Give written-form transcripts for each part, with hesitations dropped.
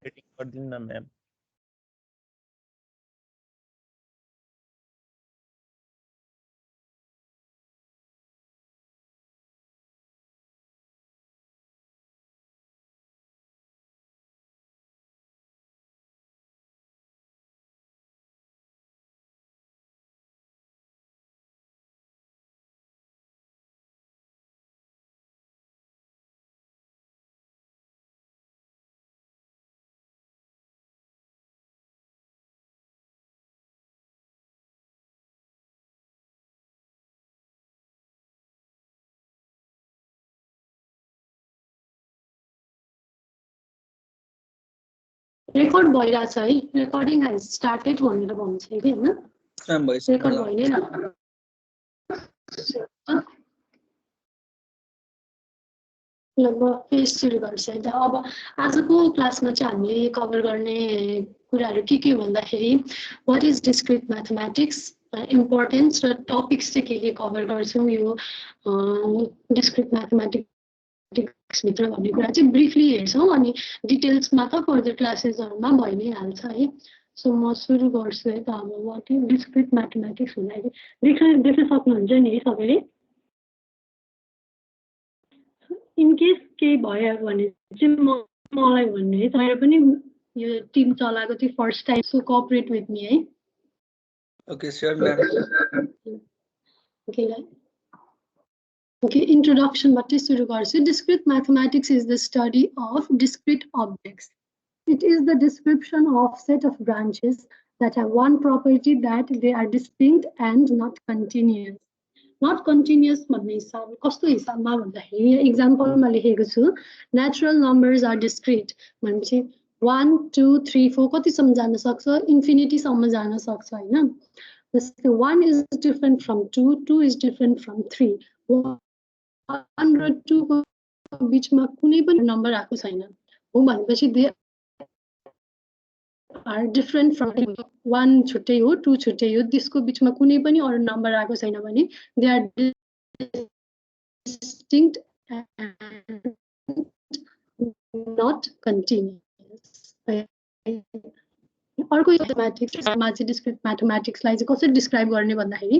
Rating गरिदिनु न ma'am. Record भइरहेछ है, रेकर्डिङ हेज स्टार्टेड भनेर भन्छ कि हैन, रेकर्ड भइ नै रहेछ। लगभग पेज सुरु गर्छ है त। अब आजको क्लासमा चाहिँ हामीले कभर गर्ने कुराहरू के भन्दाखेरि what is discrete mathematics, importance र टपिक्स चाहिँ के कभर गर्छौँ यो डिस्क्रिट म्याथमेटिक्स भित्र भन्ने कुरा चाहिँ ब्रिफली हेर्छौँ अनि डिटेल्समा त फर्दर क्लासेसहरुमा भइ नै हाल्छ है। सो म सुरु गर्छु है त। अब व्हाट इज डिस्क्रिट म्याथमेटिक्स भन्दाखेरि देख्न सक्नुहुन्छ नि है सबैले। इन केस केही भयो भने चाहिँ मलाई भन्नु है, तपाईहरु पनि यो टिम चलाएको थियो first time, so cooperate with me है। Okay sure ma'am. Okay, introduction मात्रै सुरु गर्छु। Discrete mathematics is the study of discrete objects. It is the description of set of branches that have one property, that they are distinct and not continuous. Not continuous भन्ने हिसाब कस्तो हिसाबमा भन्दाखेरि एक्जाम्पलमा लेखेको छु, natural numbers are discrete भनेपछि 1 2 3 4 कतिसम्म जान सक्छ, इन्फिनिटी सम्म जान सक्छ हैन। जस्तै 1 is different from 2, 2 is different from 3, 1 र 2 को बीचमा कुनै पनि नम्बर आएको छैन हो भनेपछि दे आर डिफरेन्ट फ्रम 1 छुट्टै हो 2 छुट्टै हो, त्यसको बीचमा कुनै पनि अरु नम्बर आएको छैन भने they are distinct and not continuous. अर्को म्याथमेटिक्समा चाहिँ डिस्क्रिट म्याथमेटिक्सलाई चाहिँ कसरी डिस्क्राइब गर्ने भन्दाखेरि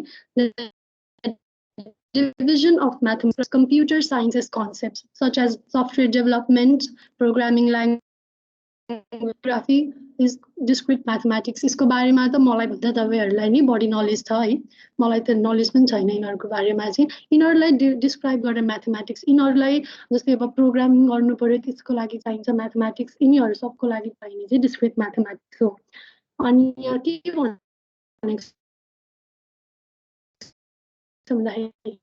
division of mathematics, computer sciences concepts such as software development, programming language, graphy is discrete mathematics. इसको बारेमा त मलाई भन्दा तपाईहरुलाई नि बढी नलेज छ है, मलाई त नलेज पनि छैन यिनीहरुको बारेमा चाहिँ। यिनीहरुलाई डिस्क्राइब गर्ने म्याथमेटिक्स, यिनीहरुलाई जस्तै अब प्रोग्रामिङ गर्नु पर्यो त्यसको लागि चाहिन्छ म्याथमेटिक्स, यिनीहरु सबको लागि चाहिने चाहिँ डिस्क्रिट म्याथमेटिक्स हो। अनि यहाँ के भनेको भन्दाखेरि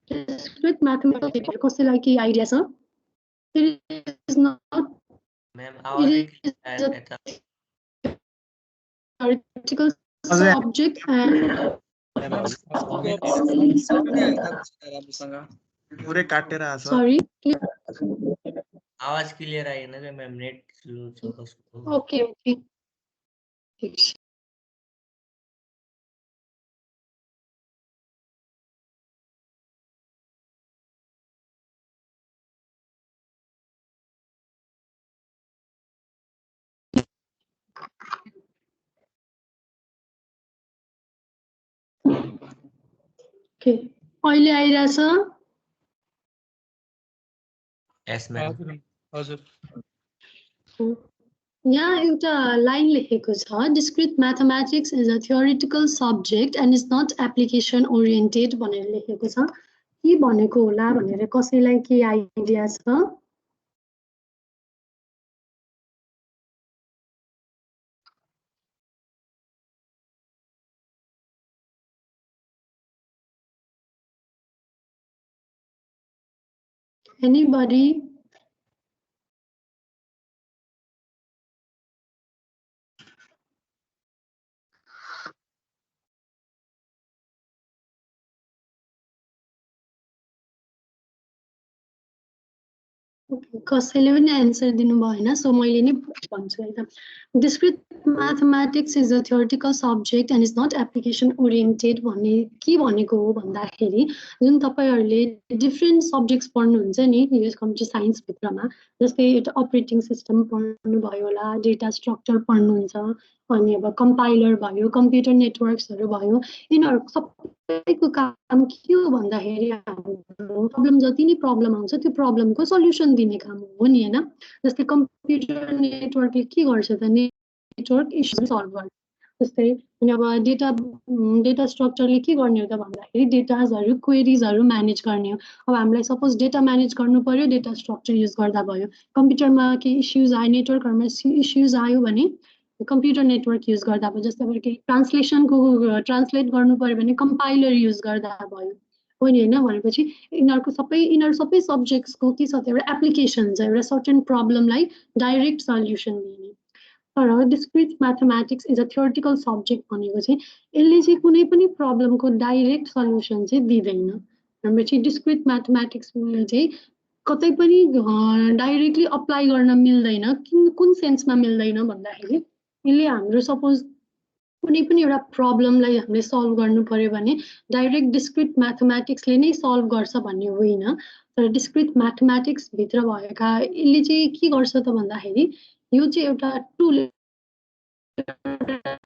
discrete mathematics कसैलाई के आइडिया छ? It is not मैम आवाज theoretical subject and पुरै काटेर आछ। sorry आवाज क्लियर आएन क्या मैम, नेट स्लो छ कसको। okay okay okay अहिले आइराछ? यस मैम। हजुर यहाँ एउटा लाइन लेखेको छ, discrete mathematics is a theoretical subject and is not application oriented भनेर लेखेको छ। के भनेको होला भनेर कसैलाई के आइडिया छ? Anybody? कसैले पनि एन्सर दिनु भएन सो मैले नै भन्छु है त discrete mathematics is a theoretical subject and is not application oriented भन्ने के भनेको हो भन्दाखेरि जुन तपाईहरुले डिफ्रेन्ट सब्जेक्ट्स पढ्नुहुन्छ नि यो कम्प्युटर साइन्स भित्रमा जस्तै एउटा अपरेटिङ सिस्टम पढ्नु भयो होला डेटा स्ट्रक्चर पढ्नुहुन्छ अनि अब कम्पाइलर भयो कम्प्युटर नेटवर्क्सहरु भयो यिनीहरु सबैको काम के हो भन्दाखेरि हाम्रो प्रब्लम जति नै प्रब्लम आउँछ त्यो प्रब्लमको सल्युसन दिने काम हो नि हैन जस्तै कम्प्युटर नेटवर्कले के गर्छ त नेटवर्क इस्यु सल्भ गर्छ जस्तै अनि अब डेटा स्ट्रक्चरले के गर्ने हो त भन्दाखेरि डेटाजहरु क्वेरीजहरु म्यानेज गर्ने हो अब हामीलाई सपोज डेटा म्यानेज गर्नु पर्यो डेटा स्ट्रक्चर युज गर्दा भयो कम्प्युटरमा के इस्युज आयो नेटवर्कहरुमा इस्युज आयो भने कम्प्युटर नेटवर्क युज गर्दा भयो जस्तै अब के ट्रान्सलेसनको ट्रान्सलेट गर्नु पर्यो भने कम्पाइलर युज गर्दा भयो हो नि हैन भनेपछि यिनीहरु सबै सब्जेक्ट्सको के छ त एउटा एप्लिकेसन छ एउटा सर्टेन प्रब्लमलाई डाइरेक्ट सल्युसन दिने तर discrete mathematics is a theoretical subject भनेको चाहिँ यसले चाहिँ कुनै पनि प्रब्लमको डाइरेक्ट सल्युसन चाहिँ दिँदैन भनेपछि डिस्क्रिट म्याथमेटिक्सले चाहिँ कतै पनि डाइरेक्टली अप्लाई गर्न मिल्दैन कुन सेन्समा मिल्दैन भन्दाखेरि यसले हाम्रो सपोज कुनै पनि एउटा प्रब्लमलाई हामीले सल्भ गर्नु पर्यो भने डाइरेक्ट डिस्क्रिट म्याथमेटिक्सले नै सल्भ गर्छ भन्ने होइन तर डिस्क्रिट म्याथमेटिक्स भित्र भएका यसले चाहिँ के गर्छ त भन्दाखेरि यो चाहिँ एउटा टुल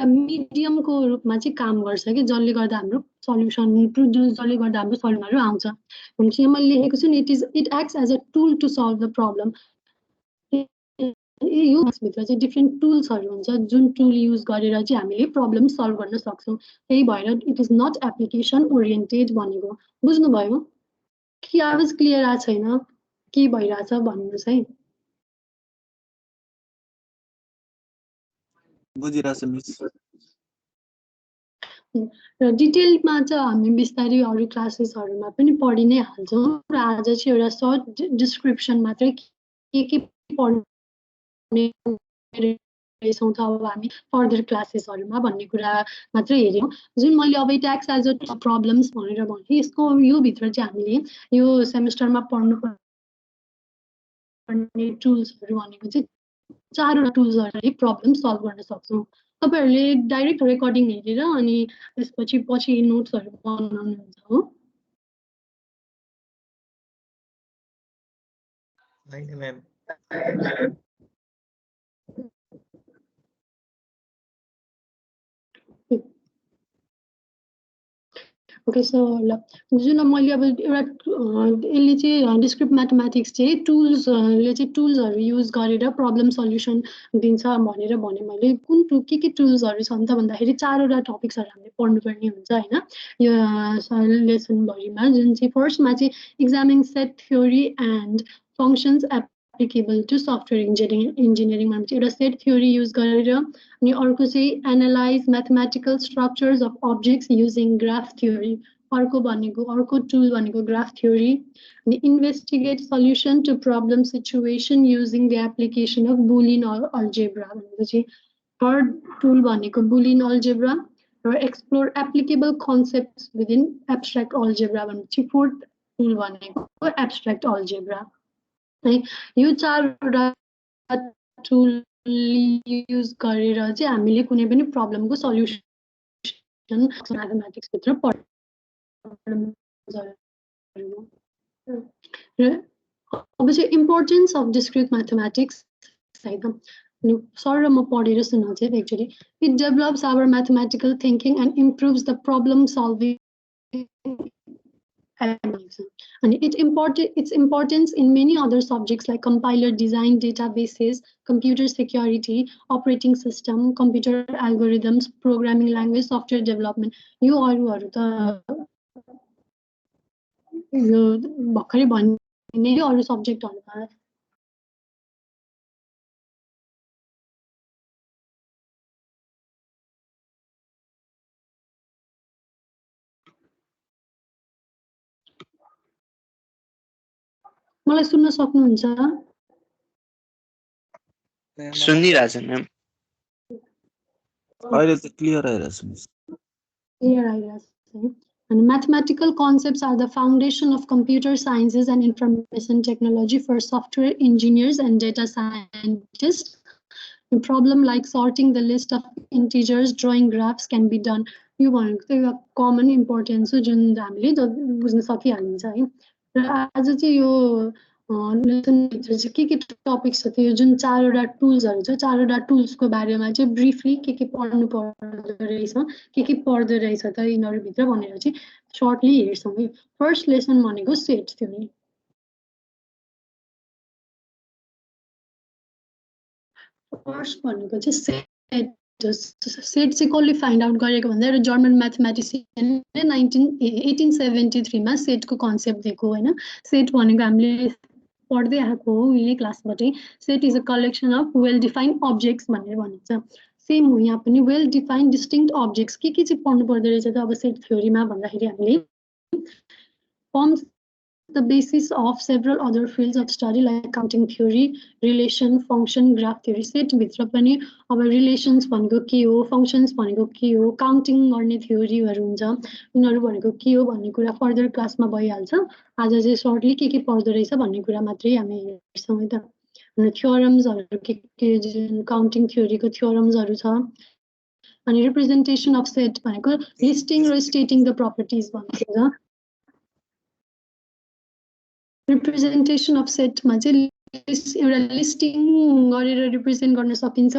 मिडियमको रूपमा चाहिँ काम गर्छ कि जसले गर्दा हाम्रो सल्युसन जसले गर्दा हाम्रो सल्युसनहरु आउँछ भनेपछि यहाँ मैले लेखेको छु नि it acts as a tool to solve the problem यो भित्र चाहिँ डिफ्रेन्ट टुल्सहरु हुन्छ जुन टुल युज गरेर चाहिँ हामीले प्रब्लम सल्भ गर्न सक्छौं त्यही भएर it is not application oriented भनेको बुझ्नुभयो कि आवाज क्लियर आ छैन के भइराछ भन्नुस् है बुझिराछ मिस र डिटेलमा चाहिँ हामी बिस्तारै अरु क्लासेसहरुमा पनि पढि नै हाल्छौं र आज चाहिँ एउटा सर्ट डिस्क्रिप्सन मात्रै के पढ्ने रहेछौं त अब हामी फर्दर क्लासेसहरुमा भन्ने कुरा मात्रै हेर्यौं जुन मैले अब ट्याक्स एज अ प्रब्लम्स भनेर भने यसको यो भित्र चाहिँ हामीले यो सेमेस्टरमा पढ्नु पर्ने टुल्सहरु भनेको चाहिँ चारवटा टुल्सहरुले प्रब्लम सल्भ गर्न सक्छौं तपाईहरुले डाइरेक्ट रेकर्डिङ हेरेर अनि त्यसपछि पछि नोट्सहरु बनाउनुहुन्छ हो होइन म्याम ओके सो ल जुन मैले अब एउटा यसले चाहिँ डिस्क्रिट म्याथमेटिक्स चाहिँ टुल्सले चाहिँ टुल्सहरु युज गरेर प्रब्लम सल्युसन दिन्छ भनेर भने मैले कुन के टुल्सहरु छन् त भन्दाखेरि चारवटा टपिक्सहरु हामीले पढ्नुपर्ने हुन्छ हैन यो लेसन भरिमा जुन चाहिँ फर्स्टमा चाहिँ examining set theory and functions applicable to software engineering भनेपछि एउटा सेट थ्योरी युज गरेर अनि अर्को चाहिँ analyse mathematical structures of objects using graph theory अर्को टुल भनेको ग्राफ थ्योरी अनि investigate solution to problem situation using the application of Boolean algebra भनेपछि थर्ड टुल भनेको बुलियन अल्जेब्रा र explore applicable concepts within abstract algebra भनेपछि fourth tool भनेको abstract algebra है यो चारवटा टुल युज गरेर चाहिँ हामीले कुनै पनि प्रब्लमको सल्युसन म्याथमेटिक्स भित्र अब चाहिँ इम्पोर्टेन्स अफ डिस्क्रिट म्याथमेटिक्स है त सर र म पढेर सुनाउँछु है actually it develops our mathematical thinking and improves the problem solving and its importance in many other subjects like compiler design, databases, computer security, operating system, computer algorithms, programming language, software development. यो अरुहरु त यो भर्खरै भन्ने यो अरु सब्जेक्टहरुमा मलाई सुन्न सक्नुहुन्छ सुनिरहेछ म्याम अहिले त क्लियर आइरहेछ मिस क्लियर आइरहेछ And mathematical concepts are the foundation of computer sciences and information technology for software engineers and data scientists. A problem like sorting the list of integers, drawing graphs can be done. यो भनेको चाहिँ एउटा common importance हो जुन हामीले बुझ्न सकिहालिन्छ है। र आज चाहिँ यो लेसनभित्र चाहिँ के टपिक्स छ त्यो जुन चारवटा टुल्सहरू छ चारवटा टुल्सको बारेमा चाहिँ ब्रिफली के पढ्नु पर्दो रहेछ के पर्दो रहेछ त यिनीहरूभित्र भनेर चाहिँ सर्टली हेर्छौँ है। फर्स्ट लेसन भनेको सेट थ्योरी। फर्स्ट भनेको चाहिँ सेट चाहिँ कसले फाइन्ड आउट गरेको भन्दा एउटा जर्मन म्याथमेटिसियनले 1873 मा सेटको कन्सेप्ट दिएको हैन। सेट भनेको हामीले पढ्दै आएको हो यही क्लासबाटै। Set is a collection of well defined objects भनेर भनिन्छ। सेम हो यहाँ पनि वेल डिफाइन्ड डिस्टिंक्ट अब्जेक्ट्स के चाहिँ पढ्नु पर्दो रहेछ त अब सेट थ्योरीमा भन्दाखेरि हामीले firms the basis of several other fields of study like counting theory, relation, function, graph theory. Set भित्र पनि अब relations भनेको के हो, functions भनेको के हो, counting गर्ने theoryहरु हुन्छ, उनीहरु भनेको के हो भन्ने कुरा फर्दर क्लासमा भइहाल्छ। आज चाहिँ सर्टली के पर्दो रहेछ भन्ने कुरा मात्रै हामी हेर्छौँ है त। अनि थ्योरम्सहरु के जुन काउन्टिङ थ्योरीको थ्योरम्सहरु छ। अनि रिप्रेजेन्टेसन अफ सेट भनेको लिस्टिङ र स्टेटिङ द प्रपर्टिज भनेको छ। रिप्रेजेन्टेसन अफ सेटमा चाहिँ एउटा लिस्टिङ गरेर रिप्रेजेन्ट गर्न सकिन्छ,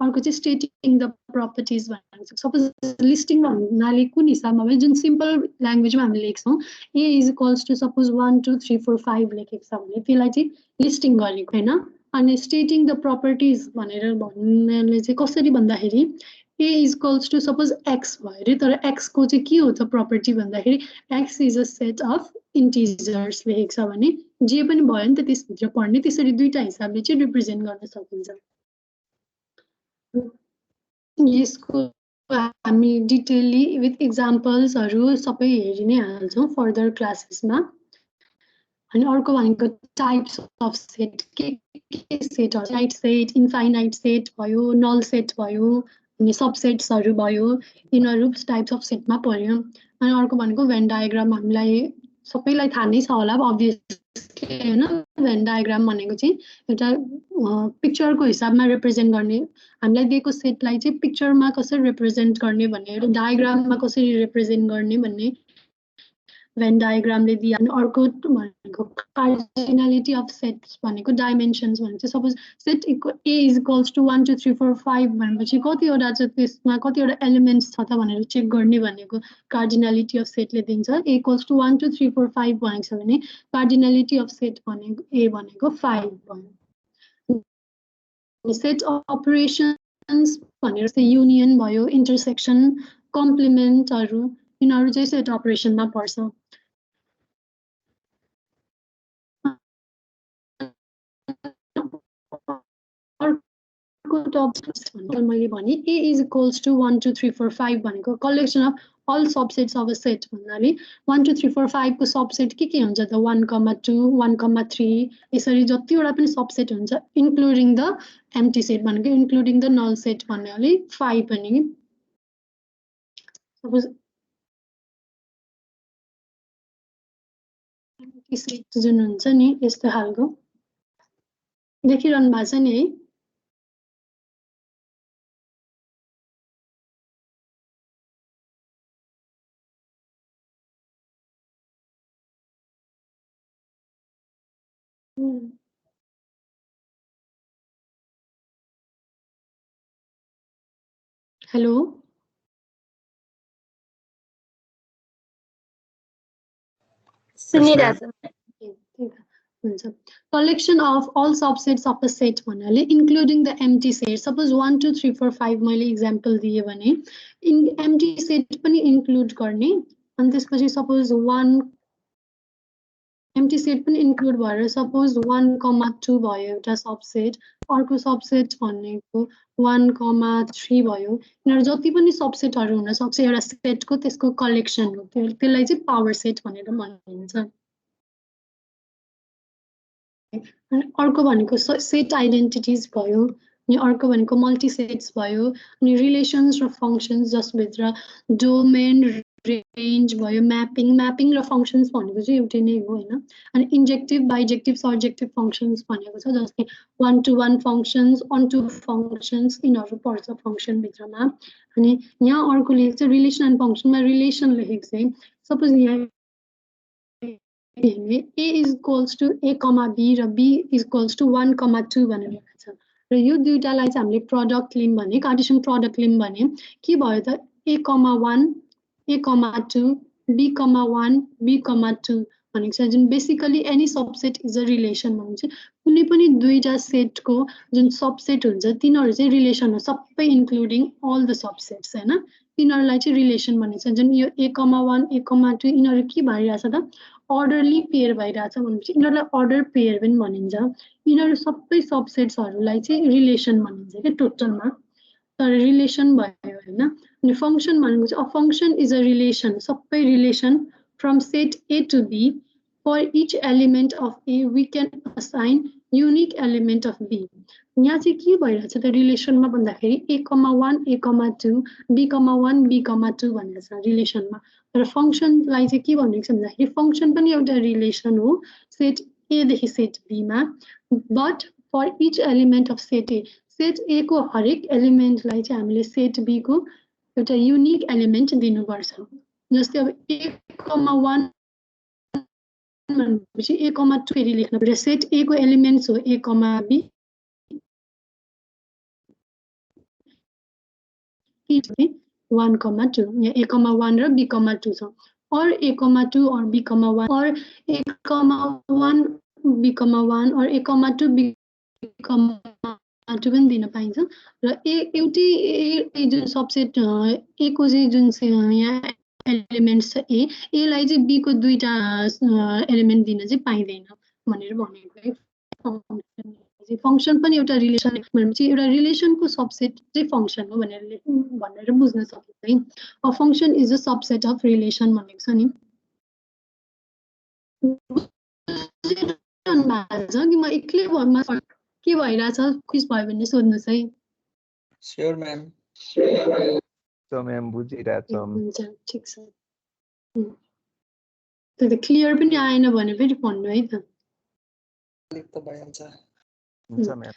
अर्को चाहिँ स्टेटिङ द प्रपर्टिज भन्छ। सपोज लिस्टिङ भन्नाले कुन हिसाबमा भने जुन सिम्पल ल्याङ्ग्वेजमा हामीले लेख्छौँ ए इज इक्वल्स टु सपोज 1 2 3 4 5 लेखेको छ भने त्यसलाई चाहिँ लिस्टिङ गरेको हैन। अनि स्टेटिङ द प्रपर्टिज भनेर भन्नाले चाहिँ कसरी भन्दाखेरि A is equals to suppose x भयो अरे तर एक्स को चाहिँ के हो त प्रपर्टी भन्दाखेरि x is a set of integers लेखेको छ भने जे पनि भयो नि त त्यसभित्र पढ्ने। त्यसरी दुईटा हिसाबले चाहिँ रिप्रेजेन्ट गर्न सकिन्छ। यसको हामी डिटेलली विथ एक्जाम्पल्सहरु सबै हेरि नै हाल्छौँ फर्दर क्लासेसमा। अनि अर्को भनेको टाइप्स अफ सेट के सेटहरु राइट सेट, इन्फाइनाइट सेट भयो, नल सेट भयो, अनि सबसेट्सहरु भयो, यिनीहरु टाइप्स अफ सेटमा पर्यो। अनि अर्को भनेको भेन डायग्राम हामीलाई सबैलाई थाहा नै छ होला अब्भियसली हैन। भेन डायग्राम भनेको चाहिँ एउटा पिक्चरको हिसाबमा रिप्रेजेन्ट गर्ने, हामीलाई दिएको सेटलाई चाहिँ पिक्चरमा कसरी रिप्रेजेन्ट गर्ने भन्ने, डायग्राममा कसरी रिप्रेजेन्ट गर्ने भन्ने भेन डायग्रामले दिइहाल्नु। अर्को भनेको कार्डिनालिटी अफ सेट्स भनेको डाइमेन्सन्स भन्छ। Suppose set A is equals to 1 2 3 4 5 भनेपछि कतिवटा चाहिँ त्यसमा कतिवटा एलिमेन्ट्स छ त भनेर चेक गर्ने भनेको कार्डिनालिटी अफ सेटले दिन्छ। ए इक्वल्स टु 1 2 3 4 5 भनेको छ भने कार्डिनालिटी अफ सेट भनेको ए भनेको 5 भयो। सेट अपरेसन्स भनेर चाहिँ युनियन भयो, इन्टरसेक्सन, कम्प्लिमेन्टहरु यिनीहरु चाहिँ सेट अपरेसनमा पर्छ। मैले भने ए इज इक्वल्स टु 1 2 3 4 5 भनेको collection of all subsets of a set भन्नाले 1 2 3 4 5 को सबसेट के हुन्छ त 1 2 1 3 यसरी जतिवटा पनि सबसेट हुन्छ इन्क्लुडिङ द एम्प्टी सेट भनेको इन्क्लुडिङ द नल सेट भन्नाले 5 पनि। सपोज एम्प्टी सेट जुन हुन्छ नि यस्तो खालको देखिरहनु भएको छ नि है। Hello collection of all subsets of a set भन्नाले including the empty set. Suppose 1 2 3 4 5 मैले example दिए भने empty set पनि include गर्ने अनि त्यसपछि suppose 1 empty set पनि include भएर suppose 1 2 भयो एउटा सबसेट, अर्को सबसेट भनेको 1 3 भयो। यिनीहरु जति पनि सबसेटहरु हुन सक्छ एउटा सेटको त्यसको कलेक्सन हो, त्यसलाई चाहिँ पावर सेट भनेर भनिन्छ। अनि अर्को भनेको सेट आइडेन्टिटीज भयो, अनि अर्को भनेको मल्टी सेट्स भयो, अनि रिलेसन्स र फंक्शन्स जसभित्र डोमेन रेन्ज भयो, म्यापिङ र फङ्सन्स भनेको चाहिँ एउटै नै हो हैन। अनि इन्जेक्टिभ, बाइजेक्टिभ, सर्जेक्टिभ फङ्सन्स भनेको छ, जस्तै 1-to-1 फङ्सन्स, on-to फङ्सन्स, यिनीहरू पर्छ फङ्सन भित्रमा। अनि यहाँ अर्को लेखेको छ रिलेसन एन्ड फङ्सनमा रिलेसन लेखेको चाहिँ सपोज यहाँ A is equals to A, B र B is equals to 1,2 भनेर लेखेको छ। र यो दुईटालाई चाहिँ हामीले प्रडक्ट लियौँ भने, कार्टेसियन प्रडक्ट लियौँ भने के भयो त A,1 A,2 B,1 B,2 भनेको छ। जुन basically any subset is a relation भन्छ। कुनै पनि दुईटा सेटको जुन सबसेट हुन्छ तिनीहरू चाहिँ रिलेसन हो, सबै इन्क्लुडिङ अल द सबसेट्स हैन। तिनीहरूलाई चाहिँ रिलेसन भनिन्छ। जुन यो A,1 A,2 यिनीहरू के भइरहेछ त अर्डरली पेयर भइरहेछ भनेपछि यिनीहरूलाई अर्डर पेयर पनि भनिन्छ। यिनीहरू सबै सबसेट्सहरूलाई चाहिँ रिलेसन भनिन्छ के टोटलमा। तर रिलेसन भयो हैन। अनि फङ्सन भनेको चाहिँ a function is a relation, सबै relation from set A to B for each element of A we can assign unique element of B। यहाँ चाहिँ के भइरहेछ त रिलेसनमा भन्दाखेरि A,1 A,2 B,1 B,2 भनेको छ रिलेसनमा। तर फङ्सनलाई चाहिँ के भनेको छ भन्दाखेरि फङ्सन पनि एउटा रिलेसन हो सेट A देखि सेट B मा, but for each element of set A, set A को हरेक एलिमेन्टलाई चाहिँ हामीले सेट B को एउटा युनिक एलिमेन्ट दिनुपर्छ। जस्तै अब A,1 भनेपछि A,2 फेरि लेख्नु पर्छ। सेट A को एलिमेन्ट्स हो A,B 1,2, यहाँ A,1 र B,2 छ। और A,2 और B,1 और A,1 B,1 और A,2 B,2 पनि दिन पाइन्छ। र एउटै जुन सबसेट A को चाहिँ जुन यहाँ एलिमेन्ट्स छ A लाई चाहिँ B को दुईटा एलिमेन्ट दिन चाहिँ पाइँदैन भनेर भनेको है। फङ्सन पनि एउटा रिलेसन भनेपछि एउटा रिलेसनको सबसेट चाहिँ फङ्सन हो भनेर बुझ्न सकिन्छ है। A function is a subset of relation भनेको छ नि। कि म एक्लै भरमा के भइरहेछ क्विज भयो भने सोध्नुहोस् है। Sure ma'am. तो म्याम बुझिरहेछौँ। हुन्छ ठिक छ। त्यो त क्लियर पनि आएन भने फेरि भन्नु है त। अलिक त भइहाल्छ। हुन्छ ma'am.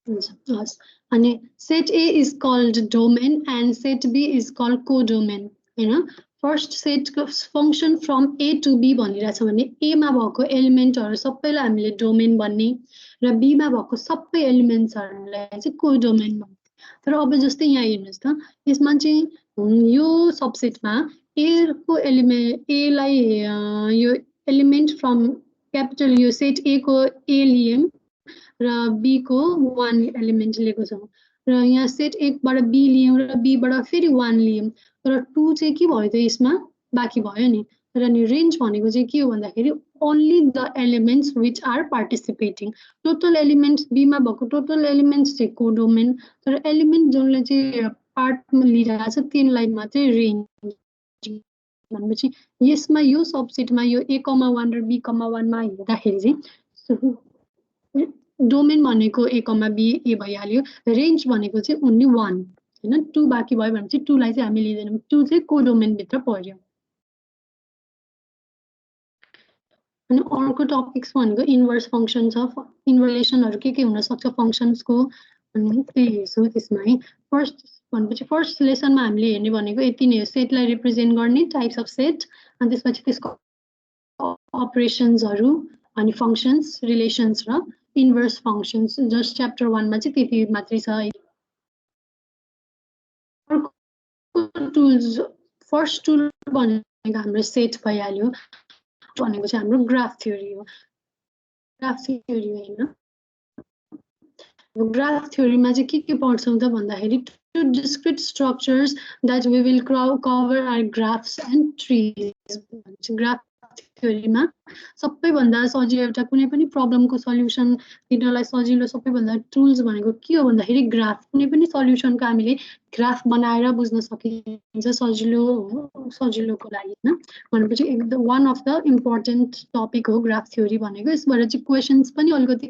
Yes. And set A is called domain and set B is called codomain. First सेटको function from A to B भनिरहेछ भने A मा भएको एलिमेन्टहरू सबैलाई हामीले डोमेन भन्ने र B मा भएको सबै एलिमेन्ट्सहरूलाई चाहिँ कोडोमेन भन्छ। तर अब जस्तै यहाँ हेर्नुहोस् त यसमा चाहिँ यो सबसेटमा A को एलिमेन्ट A लाई यो एलिमेन्ट फ्रम क्यापिटल यो सेट A को A लियौँ र B को 1 एलिमेन्ट लिएको छौँ र यहाँ सेट A बाट B लियौँ र B बाट फेरि 1 लियौँ तर 2 चाहिँ के भयो त यसमा बाँकी भयो नि। र नि रेन्ज भनेको चाहिँ के हो भन्दाखेरि only the elements which are participating. Total elements B मा भएको टोटल एलिमेन्ट्स चाहिँ कोडोमेन, तर एलिमेन्ट जसले चाहिँ पार्टमा लिइरहेको छ त्यसलाई मात्रै रेन्ज भनेपछि यसमा यो सबसेटमा यो A,1 र B,1 मा हेर्दाखेरि चाहिँ डोमेन भनेको A,B A भइहाल्यो। रेन्ज भनेको चाहिँ ओन्ली 1 हैन। 2 बाँकी भयो भने चाहिँ 2 लाई चाहिँ हामी लिँदैनौँ। 2 चाहिँ कोडोमेन भित्र पर्यो। अनि अर्को टपिक्स भनेको इन्भर्स फङ्सन छ। इन्भर्लेसनहरू के हुन सक्छ फङ्सन्सको अनि त्यही हेर्छौँ त्यसमा है। फर्स्ट भनेपछि फर्स्ट लेसनमा हामीले हेर्ने भनेको यति नै हो, सेटलाई रिप्रेजेन्ट गर्ने टाइप्स अफ सेट अनि त्यसपछि त्यसको अपरेसन्सहरू अनि फङ्सन्स रिलेसन्स र इन्भर्स फङ्सन्स जस्ट च्याप्टर 1 मा चाहिँ त्यति मात्रै छ है। टुल्स फर्स्ट टुल भनेको हाम्रो सेट भइहाल्यो भनेको चाहिँ हाम्रो ग्राफ थ्योरी हो। ग्राफ थ्योरी होइन ग्राफ थ्योरीमा चाहिँ के पढ्छौँ त भन्दाखेरि two discrete structures that we will cover are graphs and trees. Graph थ्योरीमा सबैभन्दा सजिलो एउटा कुनै पनि प्रब्लमको सल्युसन दिनलाई सजिलो सबैभन्दा टुल्स भनेको के हो भन्दाखेरि ग्राफ। कुनै पनि सल्युसनको हामीले ग्राफ बनाएर बुझ्न सकिन्छ सजिलोको लागि होइन भनेपछि एकदम one of the important topic हो ग्राफ थ्योरी भनेको। यसबाट चाहिँ क्वेसन्स पनि अलिकति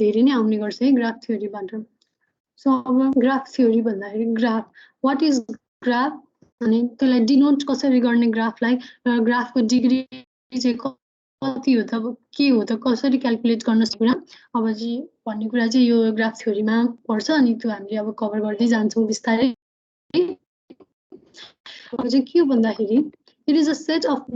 धेरै नै आउने गर्छ है ग्राफ थ्योरीबाट। सो अब ग्राफ थ्योरी भन्दाखेरि ग्राफ वाट इज ग्राफ अनि त्यसलाई डिनोट कसरी गर्ने ग्राफलाई, ग्राफको डिग्री चाहिँ कति हो त, अब के हो त, कसरी क्याल्कुलेट गर्न सक्छ अब चाहिँ भन्ने कुरा चाहिँ यो ग्राफ थ्योरीमा पर्छ अनि त्यो हामीले अब कभर गर्दै जान्छौँ बिस्तारै। अब चाहिँ के हो भन्दाखेरि it is a set of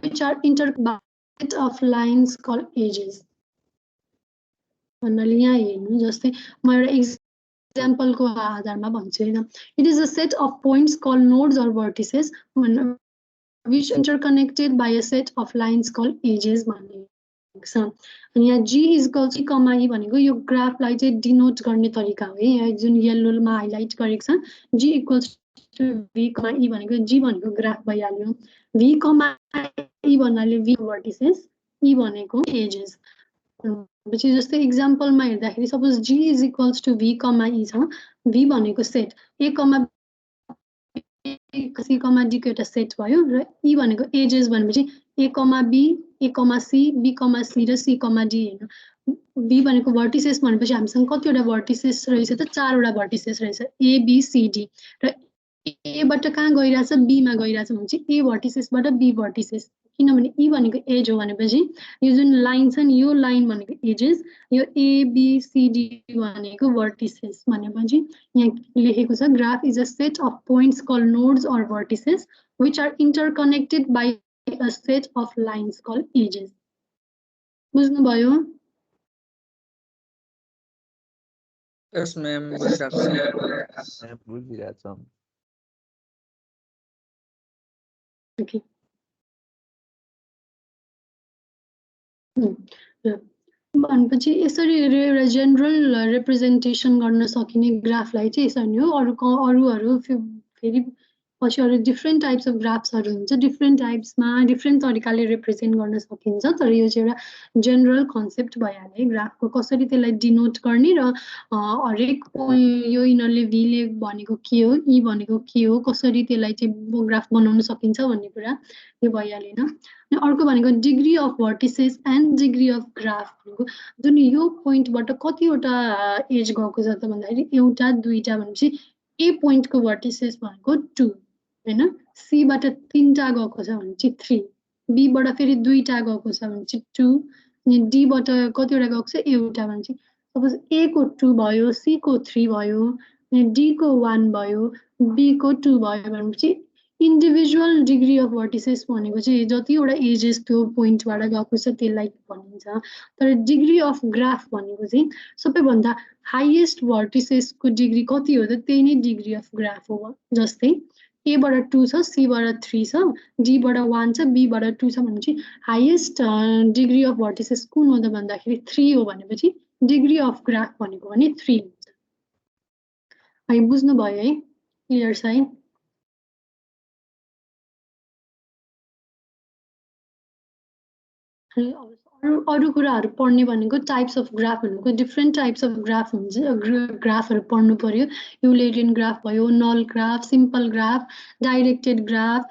which are interconnected of lines called edges. भन्नाले यहाँ हेर्नु जस्तै म एउटा एक्जाम्पलको आधारमा भन्छु हैन, it is a set of points called nodes और vertices which interconnected by a set of lines called edges भनेको छ। अनि यहाँ g is equal to comma e भनेको यो ग्राफलाई चाहिँ डिनोट गर्ने तरिका हो है, यहाँ जुन येलोमा हाइलाइट गरेको छ g equals to v comma e भनेको g भनेको ग्राफ भइहाल्यो, v कमा e भन्नाले v वर्टिसेस, e भनेको एजेस। पछि जस्तै एक्जाम्पलमा हेर्दाखेरि suppose g is equals to v comma e छ, v भनेको set a comma c comma d को एउटा सेट भयो र e भनेको एजेस भनेपछि a comma b, a comma c, b comma c र c कमा d हैन। b भनेको भर्टिसेस भनेपछि हामीसँग कतिवटा भर्टिसेस रहेछ त, 4 वटा भर्टिसेस रहेछ a b c d र a बाट कहाँ गइराछ, b मा गइराछ भनेपछि a भर्टिसेसबाट b भर्टिसेस, किनभने e भनेको एज हो भनेपछि यो जुन लाइन छ नि यो लाइन भनेको एजेस, यो a b c d भनेको भर्टिसेस भनेपछि यहाँ लेखेको छ graph is a set of points called nodes और vertices which are interconnected by a set of lines called edges. बुझ्नु भयो? Yes, ma'am. बुझिरहेको छु। म्याम बुझिरहेछौँ। Okay. भनेपछि यसरी एउटा जेनरल रिप्रेजेन्टेसन गर्न सकिने ग्राफलाई चाहिँ यसरी हो। अरूहरू फेरि पछि अरू डिफ्रेन्ट टाइप्स अफ ग्राफ्सहरू हुन्छ, डिफ्रेन्ट टाइप्समा डिफ्रेन्ट तरिकाले रिप्रेजेन्ट गर्न सकिन्छ, तर यो चाहिँ एउटा जेनरल कन्सेप्ट भइहाल्यो ग्राफको कसरी त्यसलाई डिनोट गर्ने र हरेक यो यिनीहरूले भीले भनेको के हो, ई भनेको के हो, कसरी त्यसलाई चाहिँ ग्राफ बनाउन सकिन्छ भन्ने कुरा यो भइहालेन। अनि अर्को भनेको degree of vertices and degree of graph भनेको जुन यो पोइन्टबाट कतिवटा एज गएको छ त भन्दाखेरि एउटा दुईटा भनेपछि ए पोइन्टको भर्टिसेस भनेको 2 हैन, सी बाट 3टा गएको छ भनेपछि 3, बी बाट फेरि 2टा गएको छ भनेपछि 2, अनि डी बाट कतिवटा गएको छ एउटा भनेपछि सपोज ए को 2 भयो, सी को 3 भयो, अनि डी को 1 भयो, बी को 2 भयो भनेपछि इन्डिभिजुअल डिग्री अफ भर्टिसेस भनेको चाहिँ जतिवटा एजेस त्यो पोइन्टबाट गएको छ त्यसलाई भनिन्छ। तर डिग्री अफ ग्राफ भनेको चाहिँ सबैभन्दा हाइएस्ट भर्टिसेसको डिग्री कति हो त त्यही नै डिग्री अफ ग्राफ हो। जस्तै ए बाट 2 छ, सी बाट 3 छ, डी बाट 1 छ, बी बाट 2 छ भनेपछि हाइएस्ट डिग्री अफ भर्टिसेस कुन हो त भन्दाखेरि 3 हो भनेपछि डिग्री अफ ग्राफ भनेको भने 3 हुन्छ। है बुझ्नु भयो है, क्लियर छ है? अरू कुराहरू पढ्ने भनेको टाइप्स अफ ग्राफ भनेको डिफ्रेन्ट टाइप्स अफ ग्राफ हुन्छ, ग्राफहरू पढ्नु पर्यो। युलेरियन ग्राफ भयो, null graph, simple graph, directed graph,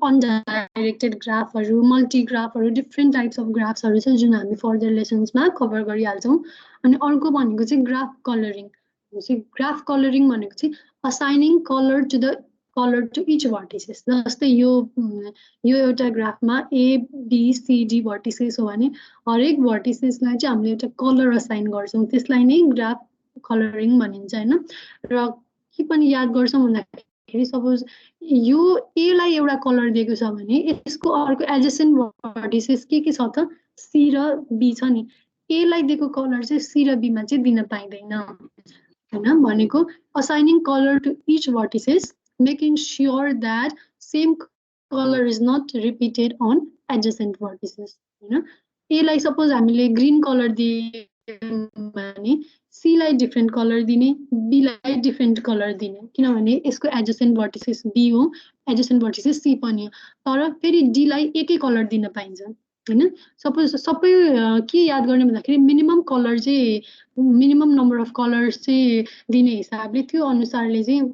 undirected ग्राफहरू, मल्टिग्राफहरू, डिफ्रेन्ट टाइप्स अफ ग्राफ्सहरू छ जुन हामी फर्दर लेसन्समा कभर गरिहाल्छौँ। अनि अर्को भनेको चाहिँ ग्राफ कलरिङ। ग्राफ कलरिङ भनेको चाहिँ assigning colour to the colour to each vertices. जस्तै यो एउटा ग्राफमा A B C D vertices हो भने हरेक भर्टिसेसलाई चाहिँ हामीले एउटा कलर असाइन गर्छौँ, त्यसलाई नै ग्राफ कलरिङ भनिन्छ हैन। र के पनि याद गर्छौँ भन्दाखेरि सपोज यो ए लाई एउटा कलर दिएको छ भने यसको अर्को एडजेसेन्ट भर्टिसेस के छ त सी र बी छ नि, ए लाई दिएको कलर चाहिँ सी र बी मा चाहिँ दिन पाइँदैन हैन। भनेको assigning colour to each vertices, making sure that same color is not repeated on adjacent vertices हैन। ए लाई सपोज हामीले ग्रीन कलर दिए भने सी लाई डिफ्रेन्ट कलर दिने, बी लाई डिफ्रेन्ट कलर दिने, किनभने यसको एडजेसेन्ट भर्टिसेस बी हो, एडजेसेन्ट भर्टिसेस सी पनि हो, तर फेरि डी लाई एकै कलर दिन पाइन्छ हैन। सपोज सबै के याद गर्ने भन्दाखेरि मिनिमम कलर चाहिँ मिनिमम नम्बर अफ कलर्स चाहिँ दिने हिसाबले त्यो अनुसारले चाहिँ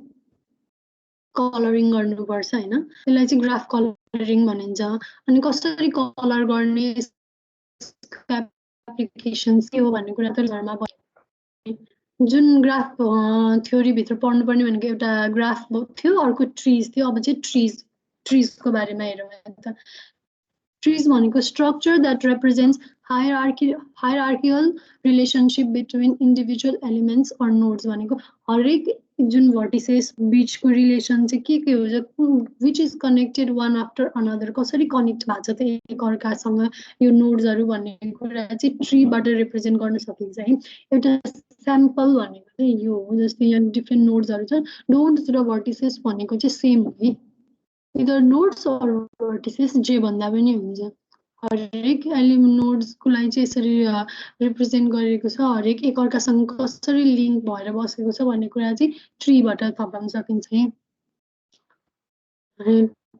कलरिङ गर्नुपर्छ हैन। त्यसलाई चाहिँ ग्राफ कलरिङ भनिन्छ। अनि कसरी कलर गर्ने एप्लिकेसन्स के हो भन्ने कुरा त घरमा जुन ग्राफ थ्योरी भित्र पढ्नुपर्ने भनेको एउटा ग्राफ थियो, अर्को ट्रिज थियो। अब चाहिँ ट्रिजको बारेमा हेरौँ त। ट्रिज भनेको structure that represents hierarchical relationship between individual elements or nodes भनेको हरेक जुन भर्टिसेस बिचको रिलेसन चाहिँ के हो, which is connected one after another, कसरी कनेक्ट भएको छ त्यो एकअर्कासँग यो नोड्सहरू भन्ने कुरा चाहिँ ट्रीबाट रिप्रेजेन्ट गर्न सकिन्छ है। एउटा स्याम्पल भनेको चाहिँ यो हो, जस्तै यहाँ डिफ्रेन्ट नोड्सहरू छ। नोड्स र भर्टिसेस भनेको चाहिँ सेम हो है, इदर नोड्स अर भर्टिसेस जे भन्दा पनि हुन्छ। हरेक नोड्सको लागि चाहिँ यसरी रिप्रेजेन्ट गरेको छ, हरेक एकअर्कासँग कसरी लिङ्क भएर बसेको छ भन्ने कुरा चाहिँ ट्रीबाट थाहा पाउन सकिन्छ है।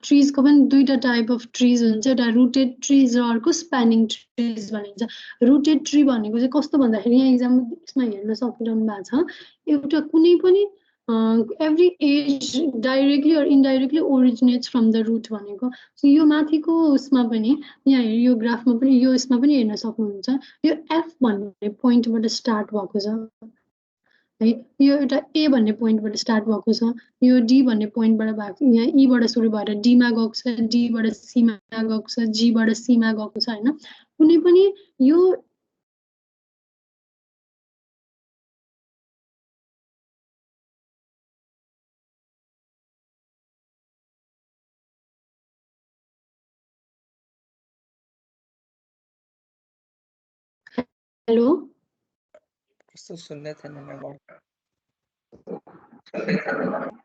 ट्रिजको पनि दुईटा टाइप अफ ट्रिज हुन्छ, एउटा रुटेड ट्रिज र अर्को स्प्यानिङ ट्रिज भनिन्छ। रुटेड ट्री भनेको चाहिँ कस्तो भन्दाखेरि यहाँ एक्जाममा हेर्न सकिरहनु भएको छ, एउटा कुनै पनि every age directly or indirectly originates from the root भनेको। सो यो माथिको उसमा पनि यहाँ यो ग्राफमा पनि यो यसमा पनि हेर्न सक्नुहुन्छ, यो F भन्ने पोइन्टबाट स्टार्ट भएको छ है, यो एउटा A भन्ने पोइन्टबाट स्टार्ट भएको छ, यो D भन्ने पोइन्टबाट भएको, यहाँ E बाट सुरु भएर D मा गएको छ, D बाट C मा गएको छ, G बाट C मा गएको छ हैन। कुनै पनि यो हेलो कस्तो सुन्दै थिएन म्याम?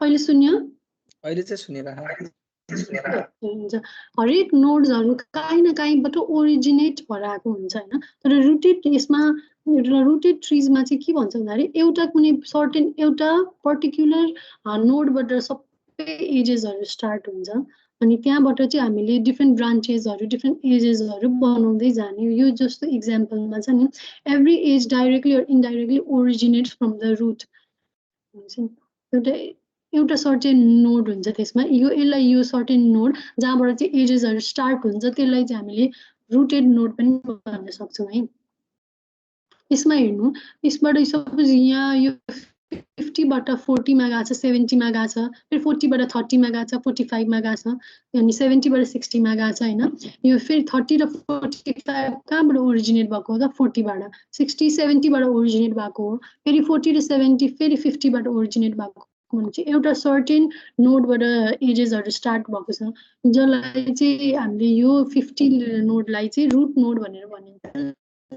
अहिले सुन्यो? अहिले चाहिँ सुनिरहेको हुन्छ। हरेक नोड्सहरू काहीँ न काहीँबाट ओरिजिनेट भएर आएको हुन्छ हैन। तर रुटेड यसमा रुटेड ट्रिजमा चाहिँ के भन्छ भन्दाखेरि एउटा कुनै सर्टेन एउटा पर्टिकुलर नोडबाट सबै एजेसहरू स्टार्ट हुन्छ, अनि त्यहाँबाट चाहिँ हामीले डिफ्रेन्ट ब्रान्चेसहरू डिफ्रेन्ट एजेसहरू बनाउँदै जाने। यो जस्तो इक्जाम्पलमा छ नि, every edge directly or indirectly originates from the root हुन्छ नि। एउटा सर्टेन नोड हुन्छ त्यसमा, यसलाई यो सर्टेन नोड जहाँबाट चाहिँ एजेसहरू स्टार्ट हुन्छ त्यसलाई चाहिँ हामीले रुटेड नोड पनि भन्न सक्छौँ है। यसमा हेर्नु, यसबाट सपोज यहाँ यो 50बाट 40 मा गएको छ, 70 मा गएको छ, फेरि 40बाट 30 मा गएको छ, 45 मा गएको छ, अनि 70बाट 60 मा गएको छ हैन। यो फेरि 30 र 45 कहाँबाट ओरिजिनेट भएको हो त? 40बाट। 60 70बाट ओरिजिनेट भएको हो, फेरि 40 र 70 फेरि 50बाट ओरिजिनेट भएको हुन्छ। एउटा सर्टेन नोडबाट एजेसहरू स्टार्ट भएको छ, जसलाई चाहिँ हामीले यो 50 नोडलाई चाहिँ रुट नोड भनेर भनिन्छ,